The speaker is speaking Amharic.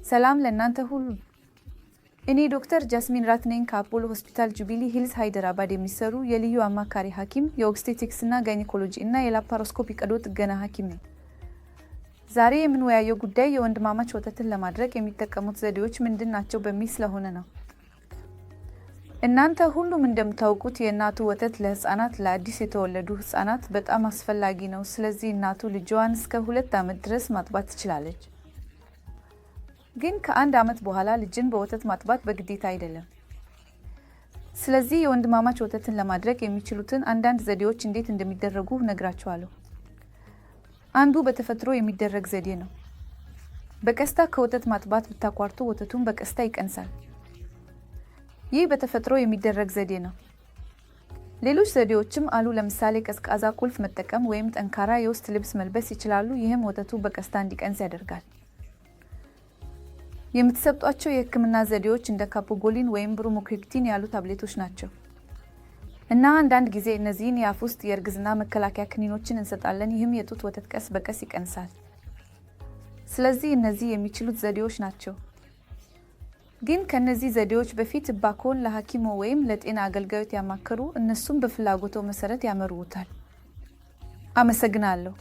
ሰላም ለእናንተ ሁሉ። እኔ ዶክተር ጃስሚን ራት ነኝ ከአፖሎ ሆስፒታል ጁቢሊ ሂልስ ሃይደራባድ የሚሰሩ የልዩ አማካሪ ሐኪም የኦብስቴትሪክስና ጋይኒኮሎጂ እና የላፓሮስኮፒ ቀዶ ጥገና ሐኪም ነኝ። ዛሬ የምንወያየው ጉዳይ የወንድማማች ወተትን ለማድረቅ የሚጠቀሙት ዘዴዎች ምንድን ናቸው በሚል ስለሆነ ነው። እናንተ ሁሉም እንደምታውቁት የእናቱ ወተት ለህፃናት ለአዲስ የተወለዱ ህፃናት በጣም አስፈላጊ ነው። ስለዚህ እናቱ ልጇን እስከ 2 ዓመት ድረስ ማጥባት ትችላለች። ግን ከ1 ዓመት በኋላ ልጅን በወተት ማጥባት በግዴታ አይደለም። ስለዚህ የወንድማማች ወተትን ለማድረቅ የሚችሉትን አንዳንድ ዘዴዎች እንዴት እንደሚደረጉ ነግራችኋለሁ። አንዱ በተፈጥሮ የሚደረግ ዘዴ ነው። በቀስታ ከወተት ማጥባት ብታቋርጡ ወተቱን በቀስታ ይቀንሳል። ይህ በተፈጥሮ የሚደረግ ዘዴ ነው። ሌሎች ዘዴዎችም አሉ። ለምሳሌ ቀዝቃዛ ቁልፍ መጠቀም ወይም ጠንካራ የውስጥ ልብስ መልበስ ይችላሉ። ይህም ወተቱ በቀስታ እንዲቀንስ ያደርጋል። የምትሰጧቸው የህክምና ዘዴዎች እንደ ካፖጎሊን ወይም ብሮሞክሪፕቲን ያሉ ታብሌቶች ናቸው። እና አንዳንድ ጊዜ እነዚህን የአፍ ውስጥ የእርግዝና መከላከያ ክኒኖችን እንሰጣለን። ይህም የጡት ወተት ቀስ በቀስ ይቀንሳል። ስለዚህ እነዚህ የሚችሉት ዘዴዎች ናቸው። ግን ከነዚህ ዘዴዎች በፊት እባክዎን ለሐኪሞ ወይም ለጤና አገልጋዮት ያማክሩ። እነሱም በፍላጎቶ መሰረት ያመሩታል። አመሰግናለሁ።